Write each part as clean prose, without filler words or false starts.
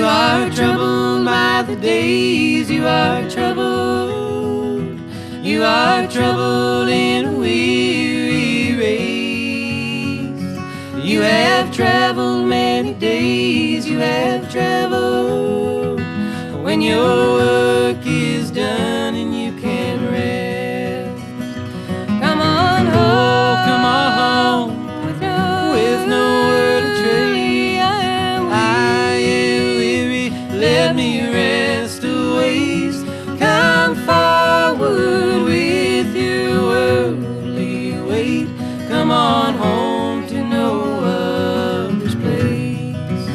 You are troubled by the days, you are troubled. You are troubled in a weary race. You have traveled many days, you have traveled. When your work is done and you can rest, come on home, come on home, with nowhere to trace. I am weary, let me rest a ways. Come forward with your worldly weight. Come on home to no other's place.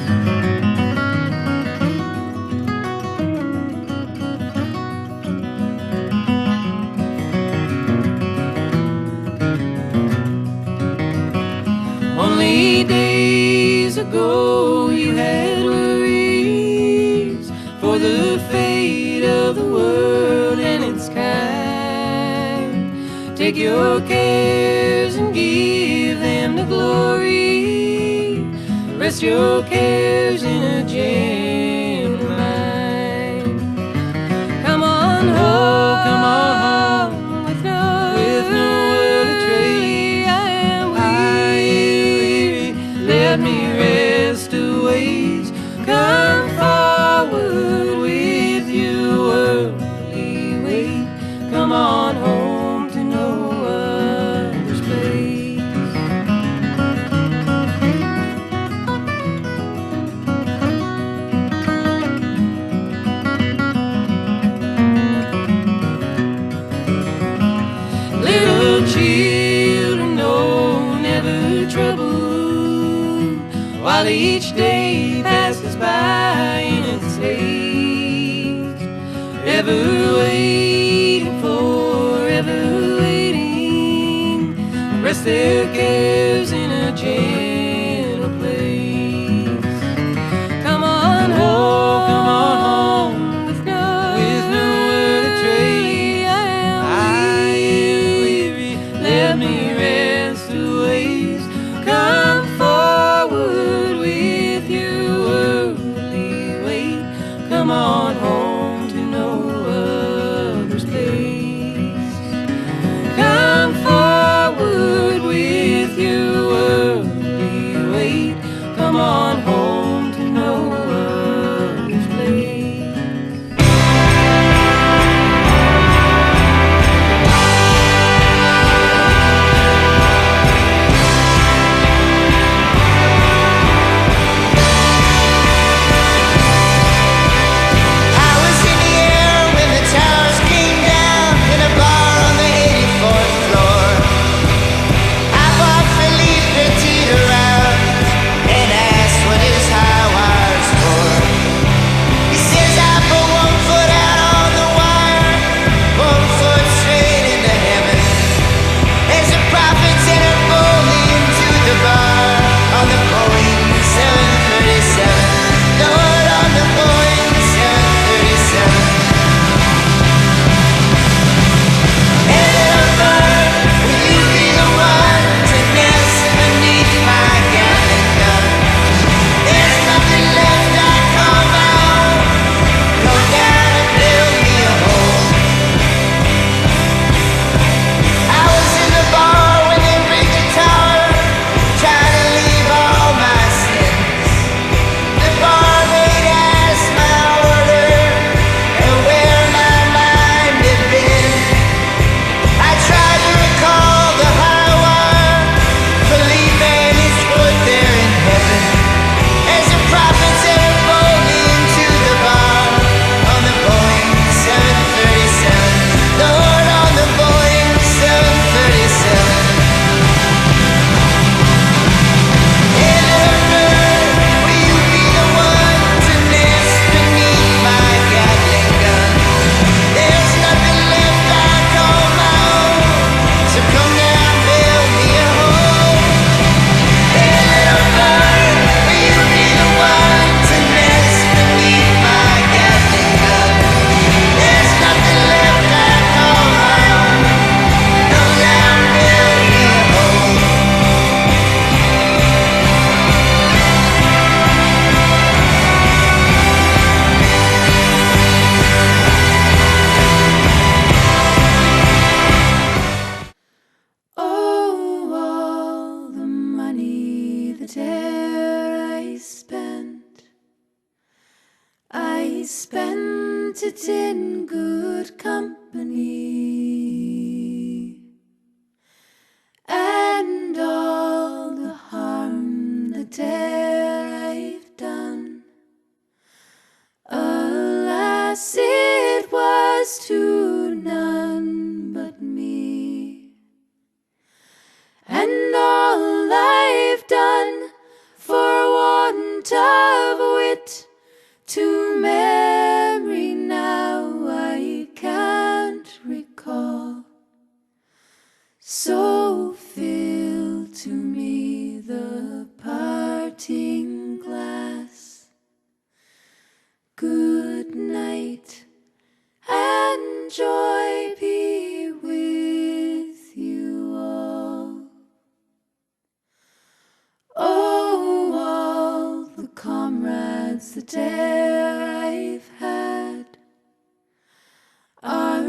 Only days ago you had worries for the fate of the world and its kind. Take your cares and give them to glory. Rest your cares in a gentle mind. Come on home, come on home, with nowhere to trace. I am weary, let me rest a ways. Come forward with your worldly weight. Come on home to no other's place. Little children know never trouble, while each day passes by in its haste. Ever waiting, forever waiting, rest their cares in a gentle place. Come on home, come on home, with nowhere to trace. I am weary, let me rest a ways. Come forward with your worldly weight. Come on home to no other's place. Come forward with your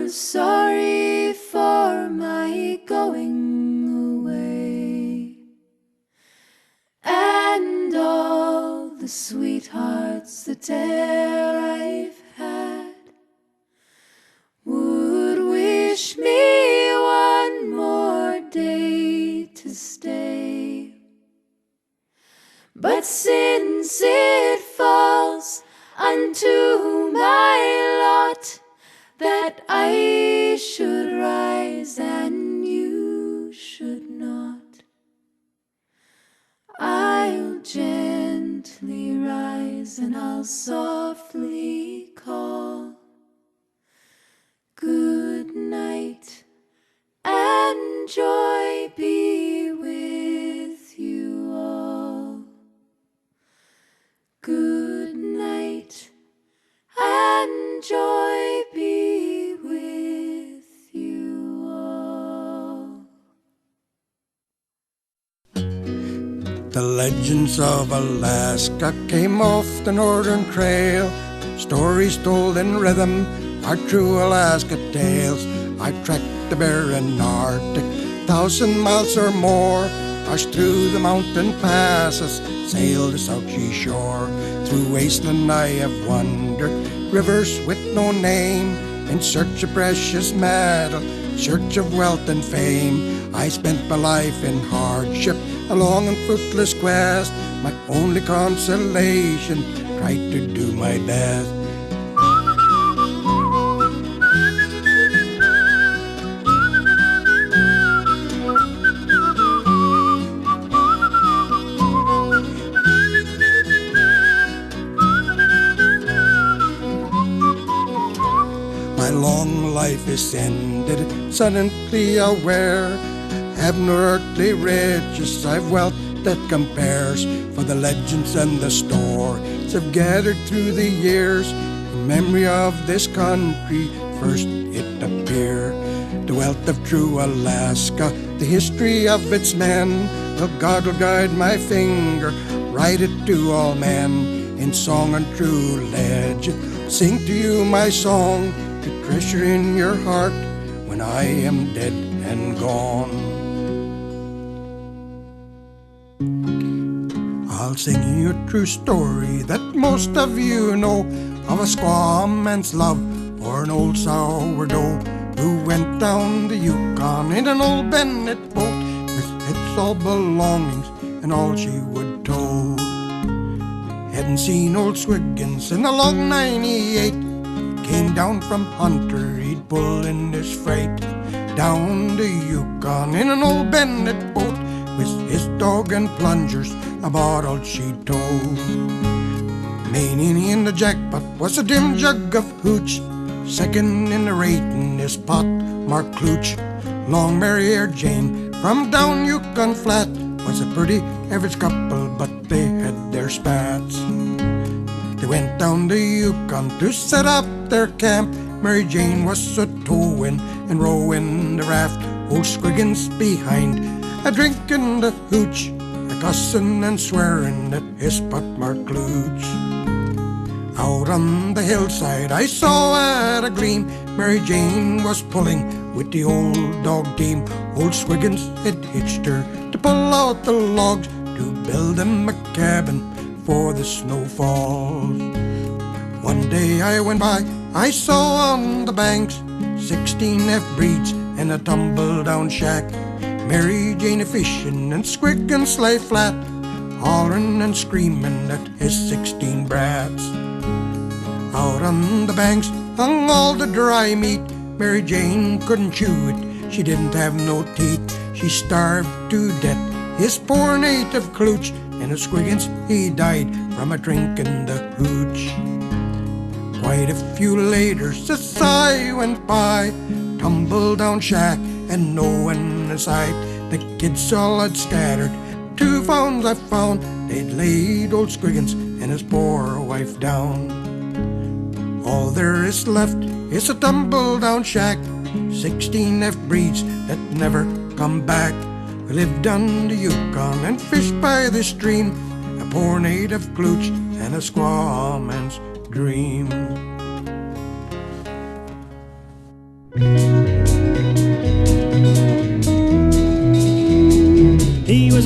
was sorry for my going away, and all the sweethearts that e'er I've had would wish me one more day to stay. But since it falls unto my lot that I should rise and you should not, I'll gently rise and I'll softly call good night, and joy be with you all. Good night, and joy be with you all. The legends of Alaska came off the Northern Trail. Stories told in rhythm are true Alaska tales. I trekked the barren Arctic, 1,000 miles or more, passed through the mountain passes, sailed the South Sea shore. Through wasteland I have wandered, rivers with no name, in search of precious metal, search of wealth and fame. I spent my life in hardship, a long and fruitless quest. My only consolation, tried to do my best. My long life is ended, suddenly aware, have no earthly riches, I've wealth that compares. For the legends and the stories have gathered through the years, in memory of this country first it appeared. The wealth of true Alaska, the history of its men, well, God will guide my finger, write it to all men. In song and true legend, sing to you my song, to treasure in your heart when I am dead and gone. I'll sing you a true story that most of you know, of a squaw man's love for an old sourdough who went down the Yukon in an old Bennett boat with its all belongings and all she would tow. Hadn't seen old Swiggins in a long 98, came down from Hunter, he'd pull in his freight down the Yukon in an old Bennett boat with his dog and plungers, about all she towed. Main in the jackpot was a dim jug of hooch, second in the rating is pot Mark Klooch. Long Mary-haired Jane from down Yukon Flat was a pretty average couple, but they had their spats. They went down the Yukon to set up their camp. Mary Jane was a towing and rowing the raft, old Squiggins behind, a drinking the hooch, a cussing and swearing at his pot Mark Klooch. Out on the hillside I saw at a gleam, Mary Jane was pulling with the old dog team. Old Squiggins had hitched her to pull out the logs to build them a cabin for the snowfalls. One day I went by, I saw on the banks 16 half-breeds and a tumble-down shack. Mary Jane a-fishing and Squiggins lay flat, hollering and screaming at his 16 brats. Out on the banks hung all the dry meat, Mary Jane couldn't chew it, she didn't have no teeth. She starved to death, his poor native Klooch, and a Squiggins he died from a drinking the hooch. Quite a few later, since I went by, tumble-down shack and no one in sight. The kids all had scattered, 2 pounds I found, they'd laid old Squiggins and his poor wife down. All there is left is a tumble-down shack, 16 half-breeds that never come back. We lived on the Yukon and fished by the stream, a poor native Klooch and a squaw man's dream.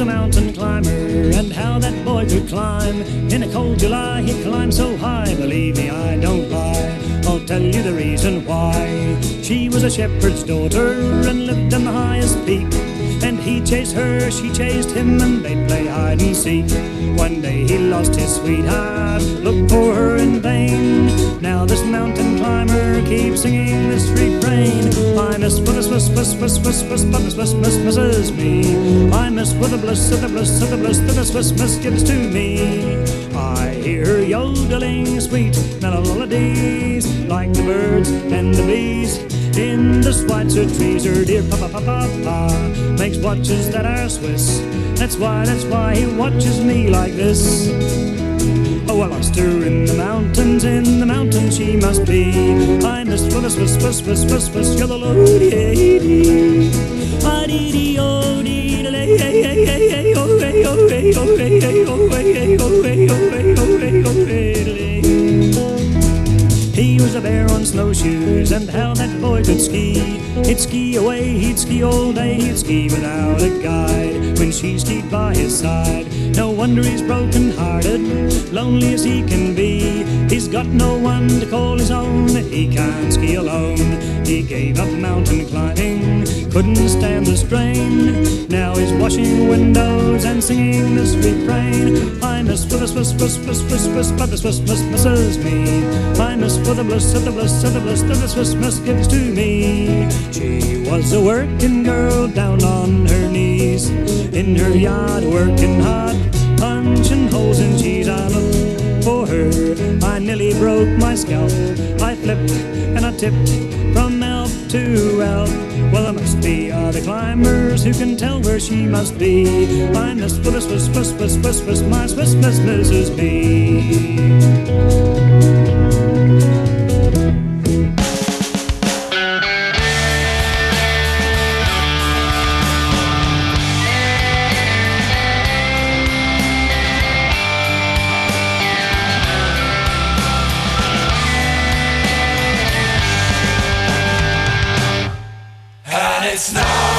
a mountain climber, and how that boy could climb. In a cold July he climbed so high, believe me, I don't lie. I'll tell you the reason why. She was a shepherd's daughter and lived on the highest peak. And he chased her, she chased him, and they'd play hide and seek. One day he lost his sweetheart, looked for her in vain. Now this mountain climber keeps singing this refrain. I miss with the Swiss, but the Swiss misses me. I miss with the bliss of the bliss of the bliss that the Swiss gives to me. I hear her yodeling sweet melodies, like the birds and the bees in the Schweitzer trees. Her dear papa makes watches that are Swiss. That's why he watches me like this. Oh, I lost her in the mountains she must be. I missed for the Swiss, you're the lady. Ah-dee-dee, oh-dee, hey, oh, hey, oh, hey, oh, hey, oh, hey, oh, hey, oh, hey, oh, hey, oh, hey. He was a bear on snowshoes, and how that boy could ski. He'd ski away, he'd ski all day, he'd ski without a guide. When she skied by his side, no wonder he's broken-hearted, lonely as he can be. He's got no one to call his own, he can't ski alone. He gave up mountain climbing, couldn't stand the strain. Now he's washing windows and singing this refrain. I miss for the Swiss, but the Swiss misses me. I miss for the bliss of the bliss of the bliss that the Swiss gives to me. She was a working girl down on her knees, in her yard working hard, punching holes in cheese. I looked for her, I nearly broke my scalp. I flipped and I tipped from elf to elf. Well, there must be other climbers who can tell where she must be. I miss for the Swiss, my Swiss misses me. It's now.